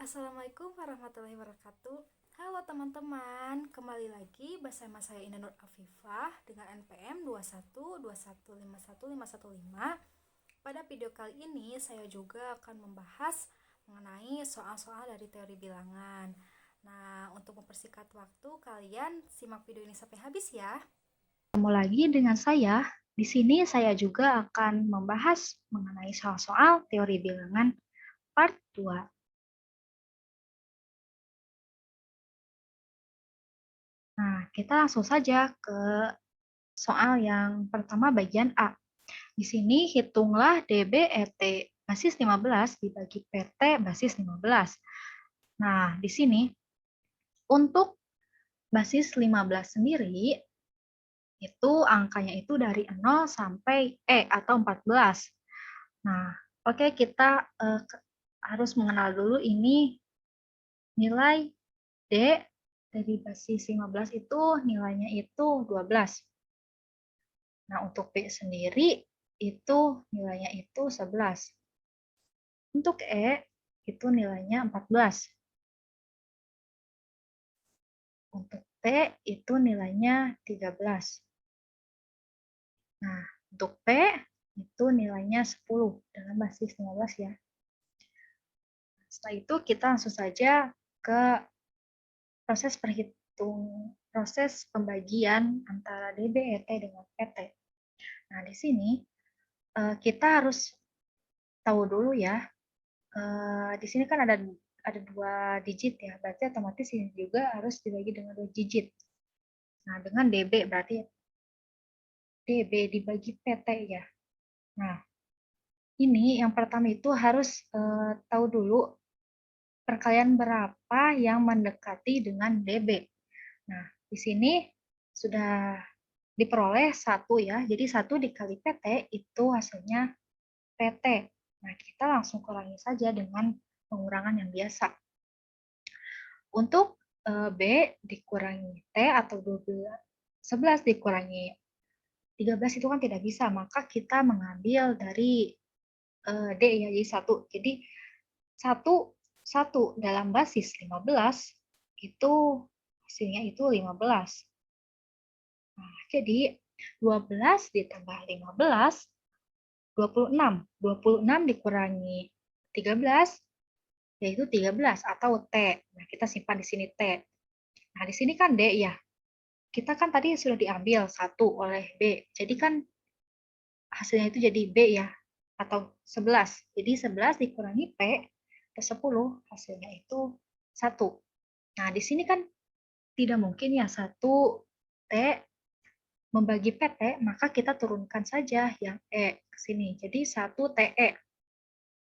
Assalamualaikum warahmatullahi wabarakatuh. Halo teman-teman, kembali lagi bersama saya Ina Nur Afifah dengan NPM 212151515. Pada video kali ini saya juga akan membahas mengenai soal-soal dari teori bilangan. Nah, untuk mempersingkat waktu, kalian simak video ini sampai habis ya. Ketemu lagi dengan saya. Di sini saya juga akan membahas mengenai soal-soal teori bilangan part 2. Nah, kita langsung saja ke soal yang pertama bagian A. Di sini hitunglah DBET basis 15 dibagi PT basis 15. Nah, di sini untuk basis 15 sendiri itu angkanya itu dari 0 sampai atau 14. Nah, oke, kita harus mengenal dulu ini nilai D dari basis 15 itu nilainya itu 12. Nah, untuk B sendiri itu nilainya itu 11. Untuk E itu nilainya 14. Untuk T itu nilainya 13. Nah, untuk P itu nilainya 10 dalam basis 15 ya. Setelah itu kita langsung saja ke proses pembagian antara DBET dengan PT. Nah, di sini kita harus tahu dulu ya. Di sini kan ada 2 digit ya, berarti otomatis ini juga harus dibagi dengan 2 digit. Nah, dengan DB berarti DB dibagi PT ya. Nah, ini yang pertama itu harus tahu dulu perkalian berapa yang mendekati dengan DB. Nah, di sini sudah diperoleh 1 ya. Jadi 1 dikali PT itu hasilnya PT. Nah, kita langsung kurangi saja dengan pengurangan yang biasa. Untuk B dikurangi T atau 11 dikurangi 13 itu kan tidak bisa, maka kita mengambil dari D ya, jadi 1. Jadi 1 dalam basis 15 itu hasilnya itu 15. Nah, jadi 12 ditambah 15, 26. 26 dikurangi 13, yaitu 13 atau T. Nah, kita simpan di sini T. Nah, di sini kan D ya. Kita kan tadi sudah diambil 1 oleh B. Jadi kan hasilnya itu jadi B ya, atau 11. Jadi 11 dikurangi P, ke 10, hasilnya itu 1. Nah, di sini kan tidak mungkin ya 1 T membagi PT, maka kita turunkan saja yang E ke sini. Jadi 1 TE.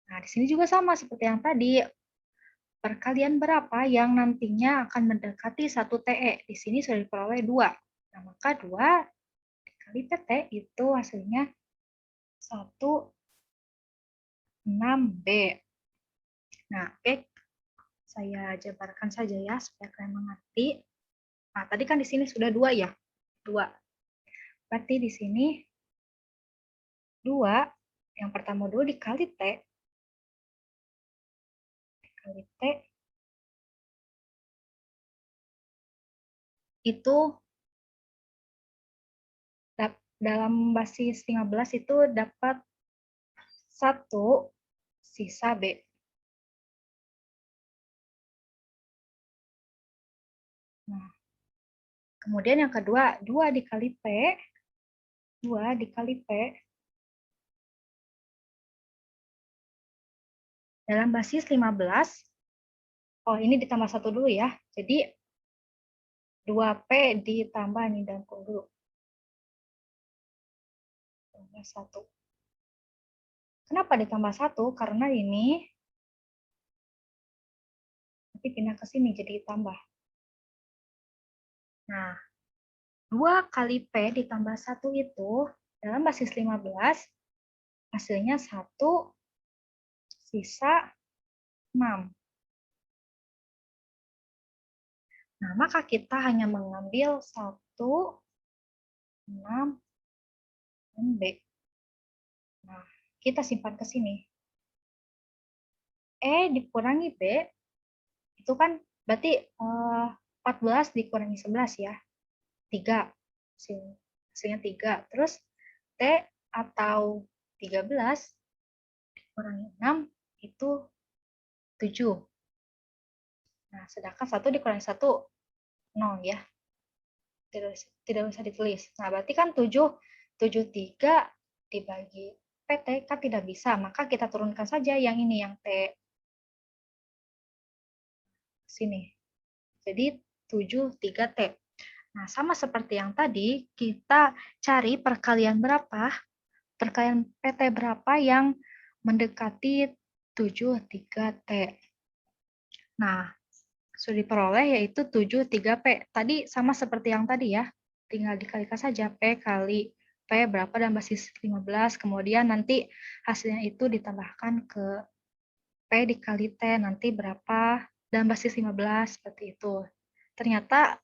Nah, di sini juga sama seperti yang tadi. Perkalian berapa yang nantinya akan mendekati 1 TE? Di sini sudah diperoleh 2. Nah, maka 2 dikali PT itu hasilnya 16B. Nah, oke. Saya jabarkan saja ya, supaya kalian mengerti. Nah, tadi kan di sini sudah 2 ya? 2. Berarti di sini 2, yang pertama dulu dikali T, dikali T, itu dalam basis 15 itu dapat 1 sisa B. Nah, kemudian yang kedua, 2 dikali P, 2 dikali P, dalam basis 15, oh ini ditambah 1 dulu ya, jadi 2P ditambah ini dan dulu. Tambah 1. Kenapa ditambah 1? Karena ini nanti pindah ke sini jadi tambah. Nah, 2 kali P ditambah 1 itu dalam basis 15 hasilnya 1 sisa 6. Nah, maka kita hanya mengambil 1, 6, dan B. Nah, kita simpan ke sini. E dikurangi B itu kan berarti 14 dikurangi 11 ya, 3. Hasilnya 3. Terus T atau 13 dikurangi 6 itu 7. Nah, sedangkan 1 dikurangi 1, 0 ya. Tidak bisa ditulis. Nah, berarti kan 73 dibagi PT kan tidak bisa. Maka kita turunkan saja yang ini, yang T. Sini. Jadi 73T. Nah, sama seperti yang tadi, kita cari perkalian berapa, perkalian PT berapa yang mendekati 73T. Nah, sudah diperoleh yaitu 73P. Tadi sama seperti yang tadi ya, tinggal dikalikan saja P kali P berapa dan basis 15, kemudian nanti hasilnya itu ditambahkan ke P dikali T, nanti berapa dan basis 15, seperti itu. Ternyata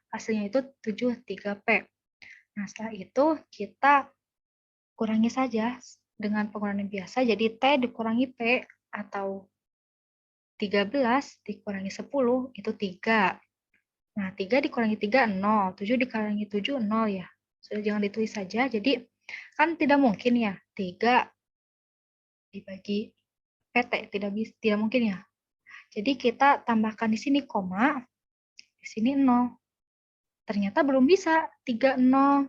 hasilnya itu 73P. Nah, setelah itu kita kurangi saja dengan pengurangan biasa, jadi T dikurangi P atau 13 dikurangi 10 itu 3. Nah, 3 dikurangi 3, 0. 7 dikurangi 7, 0 ya. Sudah jangan ditulis saja. Jadi, kan tidak mungkin ya, 3 dibagi PT. Tidak mungkin ya. Jadi, kita tambahkan di sini koma, di sini 0. Ternyata belum bisa. 3, 0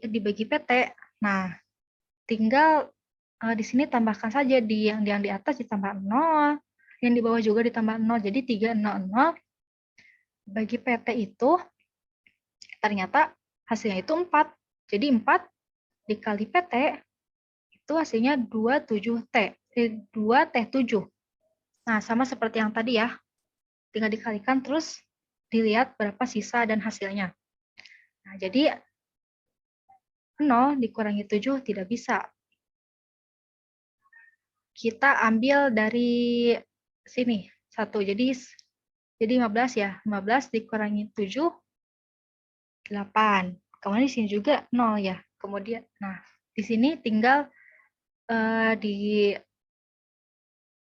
dibagi PT. Nah, tinggal di sini tambahkan saja yang di atas ditambah 0, yang di bawah juga ditambah 0. Jadi 300 bagi PT itu ternyata hasilnya itu 4. Jadi 4 dikali PT itu hasilnya 27T. 2T7. Nah, sama seperti yang tadi ya. Tinggal dikalikan terus dilihat berapa sisa dan hasilnya. Nah, jadi 0 dikurangi 7 tidak bisa. Kita ambil dari sini 1. Jadi 15 ya. 15 dikurangi 7, 8. Kemudian di sini juga 0 ya. Kemudian, nah, di sini tinggal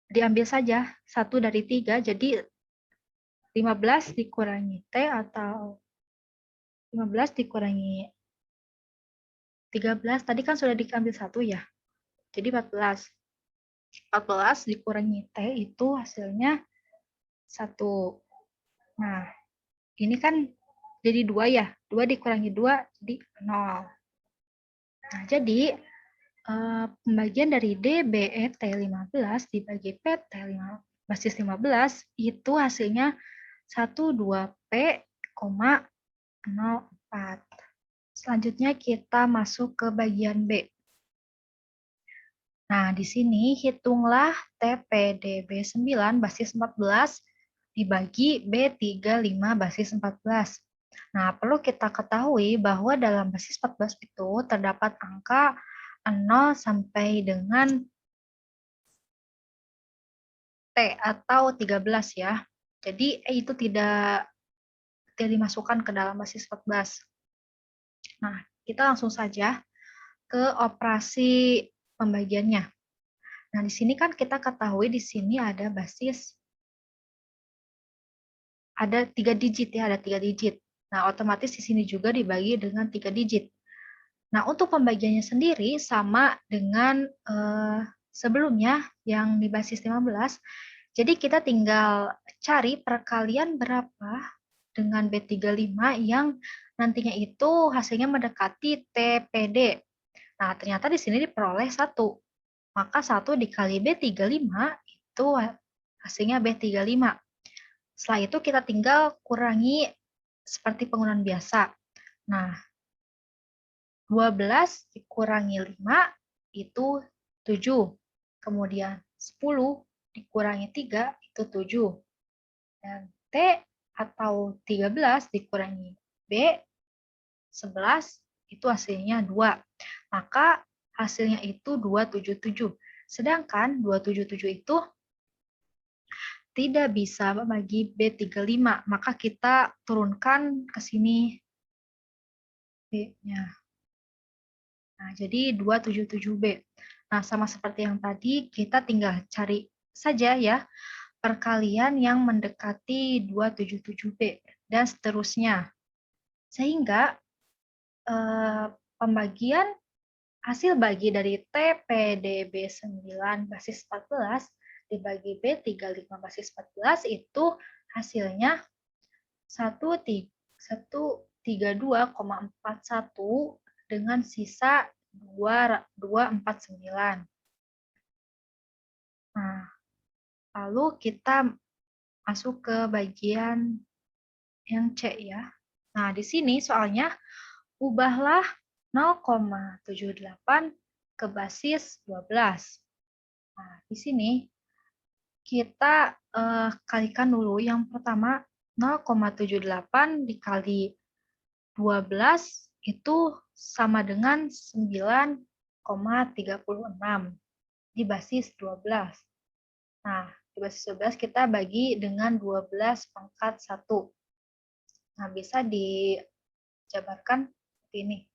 diambil saja 1 dari 3, jadi 15 dikurangi T atau 15 dikurangi 13, tadi kan sudah diambil 1 ya, jadi 14. 14 dikurangi T itu hasilnya 1. Nah, ini kan jadi 2 ya, 2 dikurangi 2 jadi 0. Nah, jadi pembagian dari DBET 15 dibagi PT basis 15 itu hasilnya 12P,04. Selanjutnya kita masuk ke bagian B. Nah, di sini hitunglah TPDB 9 basis 14 dibagi B35 basis 14. Nah, perlu kita ketahui bahwa dalam basis 14 itu terdapat angka 0 sampai dengan T atau 13 ya. Jadi itu tidak dimasukkan ke dalam basis 14. Nah, kita langsung saja ke operasi pembagiannya. Nah, di sini kan kita ketahui di sini ada basis, ada 3 digit ya, ada 3 digit. Nah, otomatis di sini juga dibagi dengan 3 digit. Nah, untuk pembagiannya sendiri sama dengan sebelumnya yang di basis 15. Jadi kita tinggal cari perkalian berapa dengan B35 yang nantinya itu hasilnya mendekati TPD. Nah, ternyata di sini diperoleh 1. Maka 1 dikali B35 itu hasilnya B35. Setelah itu kita tinggal kurangi seperti penggunaan biasa. Nah, 12 dikurangi 5 itu 7. Kemudian 10 dikurangi 3 itu 7. Dan T atau 13 dikurangi B, 11 itu hasilnya 2. Maka hasilnya itu 277. Sedangkan 277 itu tidak bisa membagi B35, maka kita turunkan ke sini B-nya. Nah, jadi 277B. Nah, sama seperti yang tadi, kita tinggal cari saja ya perkalian yang mendekati 277B dan seterusnya. Sehingga pembagian hasil bagi dari TPDB 9 basis 14 dibagi B35 basis 14 itu hasilnya 132,41 dengan sisa 249. Nah, lalu kita masuk ke bagian yang C ya. Nah, di sini soalnya ubahlah 0,78 ke basis 12. Nah, di sini kita kalikan dulu. Yang pertama 0,78 dikali 12 itu sama dengan 9,36 di basis 12. Nah, di basis 12 kita bagi dengan 12 pangkat 1. Nah, bisa dijabarkan seperti ini.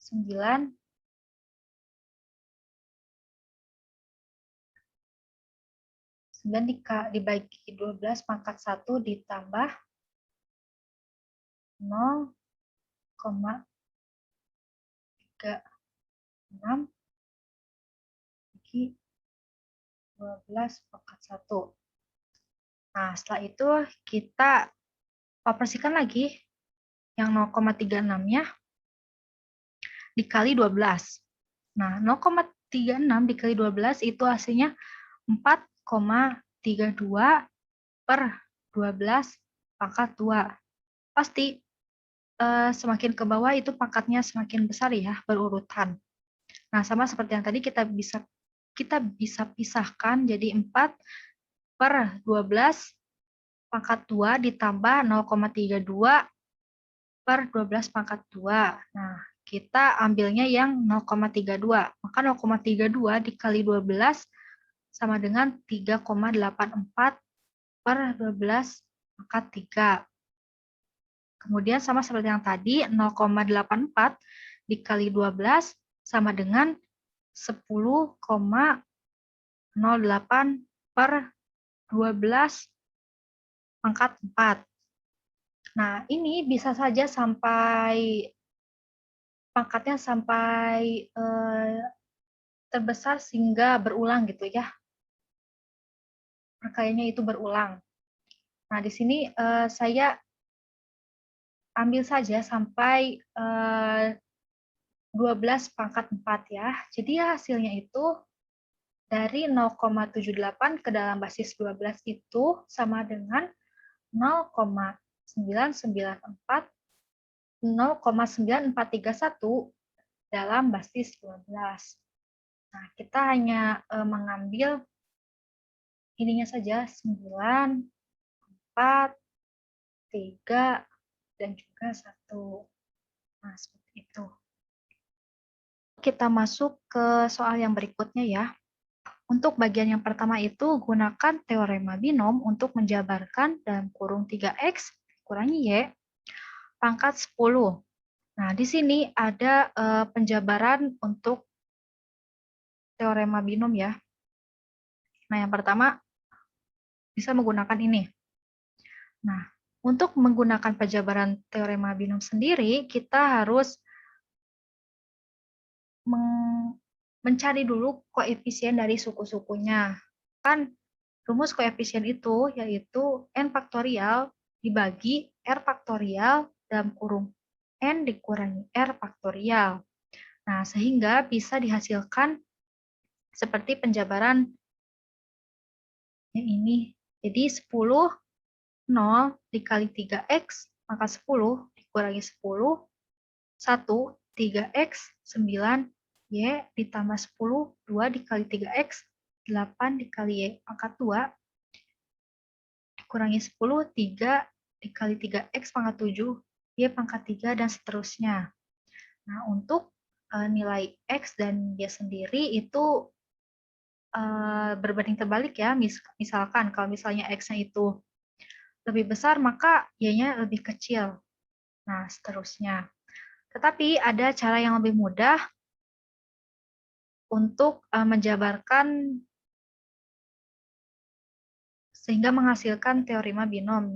9 dibagi 12 pangkat 1 ditambah 0,36 bagi 12 pangkat 1. Nah, setelah itu kita operasikan lagi yang 0,36-nya dikali 12. Nah, 0,36 dikali 12 itu hasilnya 4,32 per 12 pangkat 2. Pasti semakin ke bawah itu pangkatnya semakin besar ya, berurutan. Nah, sama seperti yang tadi kita bisa pisahkan jadi 4 per 12 pangkat 2 ditambah 0,32 per 12 pangkat 2. Nah, kita ambilnya yang 0,32. Maka 0,32 dikali 12 sama dengan 3,84 per 12 pangkat 3. Kemudian sama seperti yang tadi, 0,84 dikali 12 sama dengan 10,08 per 12 pangkat 4. Nah, ini bisa saja sampai pangkatnya sampai terbesar sehingga berulang gitu ya. Perkaliannya itu berulang. Nah, di sini saya ambil saja sampai 12 pangkat 4 ya. Jadi hasilnya itu dari 0,78 ke dalam basis 12 itu sama dengan 0,994 0,9431 dalam basis 12. Nah, kita hanya mengambil ininya saja 9, 4, 3, dan juga 1. Nah, seperti itu. Kita masuk ke soal yang berikutnya ya. Untuk bagian yang pertama itu, gunakan teorema binom untuk menjabarkan dalam kurung 3x kurangi y pangkat 10. Nah, di sini ada penjabaran untuk teorema binom ya. Nah, yang pertama bisa menggunakan ini. Nah, untuk menggunakan penjabaran teorema binom sendiri, kita harus mencari dulu koefisien dari suku-sukunya. Kan rumus koefisien itu yaitu n faktorial dibagi r faktorial dalam kurung n dikurangi r faktorial. Nah, sehingga bisa dihasilkan seperti penjabaran yang ini. Jadi 10, 0 dikali 3x, maka 10 dikurangi 10, 1, 3x, 9, y ditambah 10, 2 dikali 3x, 8 dikali y pangkat 2, dikurangi 10, 3 dikali 3x pangkat 7, y pangkat 3, dan seterusnya. Nah, untuk nilai x dan y sendiri itu berbanding terbalik ya. Misalkan kalau misalnya x-nya itu lebih besar, maka y-nya lebih kecil. Nah, seterusnya. Tetapi ada cara yang lebih mudah untuk menjabarkan sehingga menghasilkan teorema binom.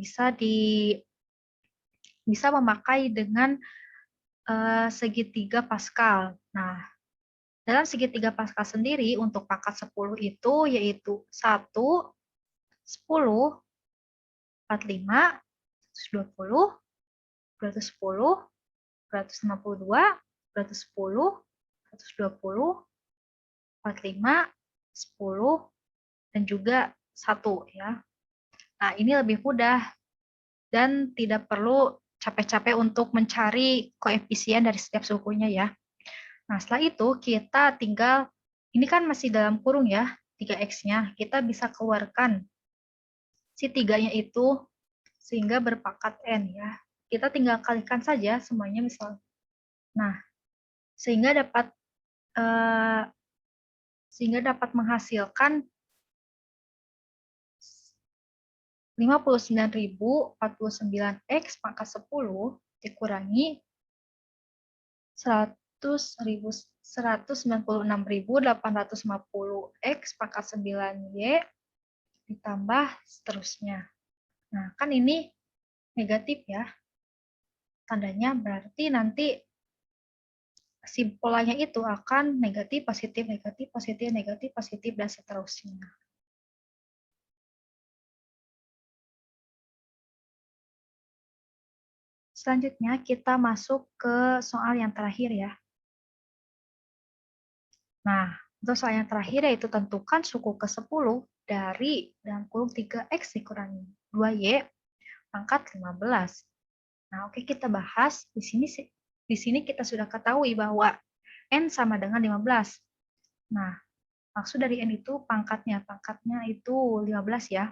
Bisa memakai dengan segitiga Pascal. Nah, dalam segitiga Pascal sendiri untuk pangkat 10 itu yaitu 1, 10, 45, 120, 210, 252, 210, 120, 45, 10, dan juga 1 ya. Nah, ini lebih mudah dan tidak perlu capek-capek untuk mencari koefisien dari setiap sukunya ya. Nah, setelah itu kita tinggal, ini kan masih dalam kurung ya, 3x-nya. Kita bisa keluarkan si 3-nya itu sehingga berpangkat n ya. Kita tinggal kalikan saja semuanya misal. Nah, sehingga dapat menghasilkan 59.049x pangkat 10 dikurangi 196.850x pangkat 9y ditambah seterusnya. Nah, kan ini negatif ya. Tandanya berarti nanti si polanya itu akan negatif, positif, negatif, positif, negatif, positif, dan seterusnya. Selanjutnya kita masuk ke soal yang terakhir ya. Nah, untuk soal yang terakhir yaitu tentukan suku ke-10 dari dalam kurung 3x dikurangi 2y pangkat 15. Nah, oke, kita bahas di sini kita sudah ketahui bahwa n sama dengan 15. Nah, maksud dari n itu pangkatnya itu 15 ya.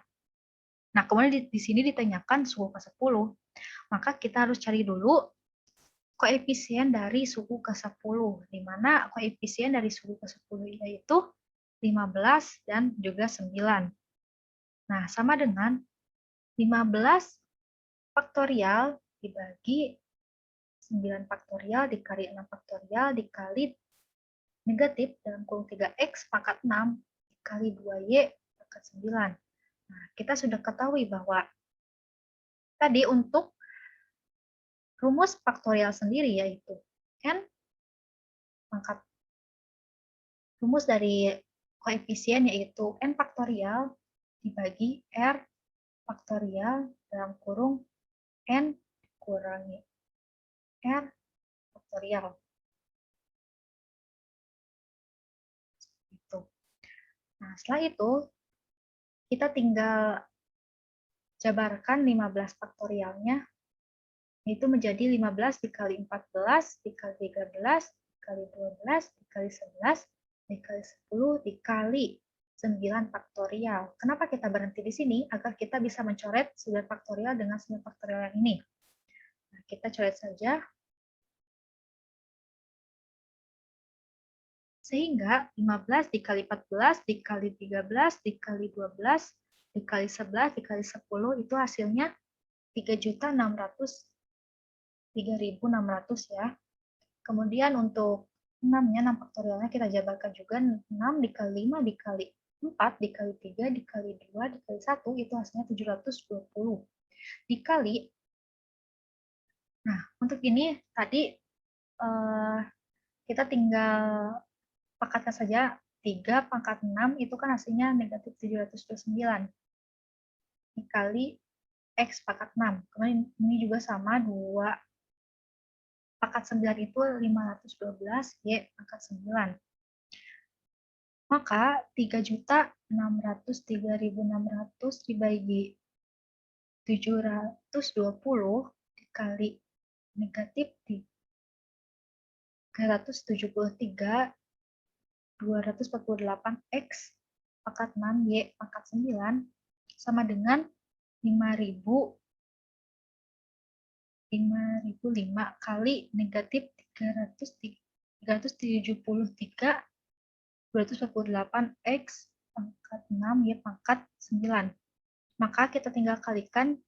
Nah, kemudian di sini ditanyakan suku ke-10. Maka kita harus cari dulu koefisien dari suku ke-10, di mana koefisien dari suku ke-10 yaitu 15 dan juga 9. Nah, sama dengan 15 faktorial dibagi 9 faktorial dikali 6 faktorial dikali negatif dalam kurung 3x pangkat 6 dikali 2y pangkat 9. Nah, kita sudah ketahui bahwa tadi untuk rumus faktorial sendiri yaitu n pangkat rumus dari koefisien yaitu n faktorial dibagi r faktorial dalam kurung n kurangi r faktorial. Itu. Nah, setelah itu kita tinggal jabarkan 15 faktorialnya, yaitu menjadi 15 dikali 14 dikali 13 dikali 12 dikali 11 dikali 10 dikali 9 faktorial. Kenapa kita berhenti di sini? Agar kita bisa mencoret 9 faktorial dengan 9 faktorial yang ini. Nah, kita coret saja. Sehingga 15 dikali 14 dikali 13 dikali 12 dikali 11 dikali 10 itu hasilnya 3.600 ya. Kemudian untuk 6-nya, 6 faktorialnya kita jabarkan juga 6 dikali 5 dikali 4 dikali 3 dikali 2 dikali 1 itu hasilnya 720 dikali. Nah, untuk ini tadi kita tinggal pangkatkan saja 3 pangkat 6 itu kan hasilnya negatif 729 dikali x pangkat 6. Kemudian ini juga sama 2 pangkat 9 itu 512 y pangkat 9. Maka 3.603.600 dibagi 720 dikali negatif 373 248x pangkat 6 y pangkat 9 sama dengan 5.005 kali negatif 373 248x pangkat 6 y pangkat 9. Maka kita tinggal kalikan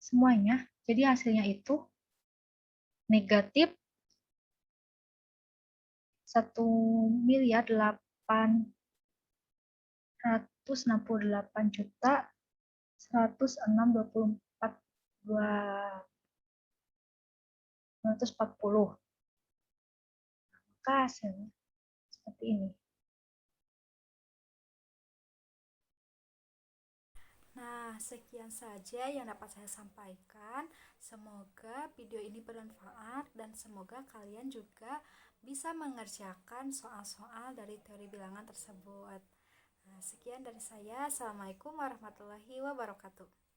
semuanya. Jadi hasilnya itu negatif 1.8 168.168.240. Maka hasilnya seperti ini. Nah, sekian saja yang dapat saya sampaikan. Semoga video ini bermanfaat dan semoga kalian juga bisa mengerjakan soal-soal dari teori bilangan tersebut. Nah, sekian dari saya. Assalamualaikum warahmatullahi wabarakatuh.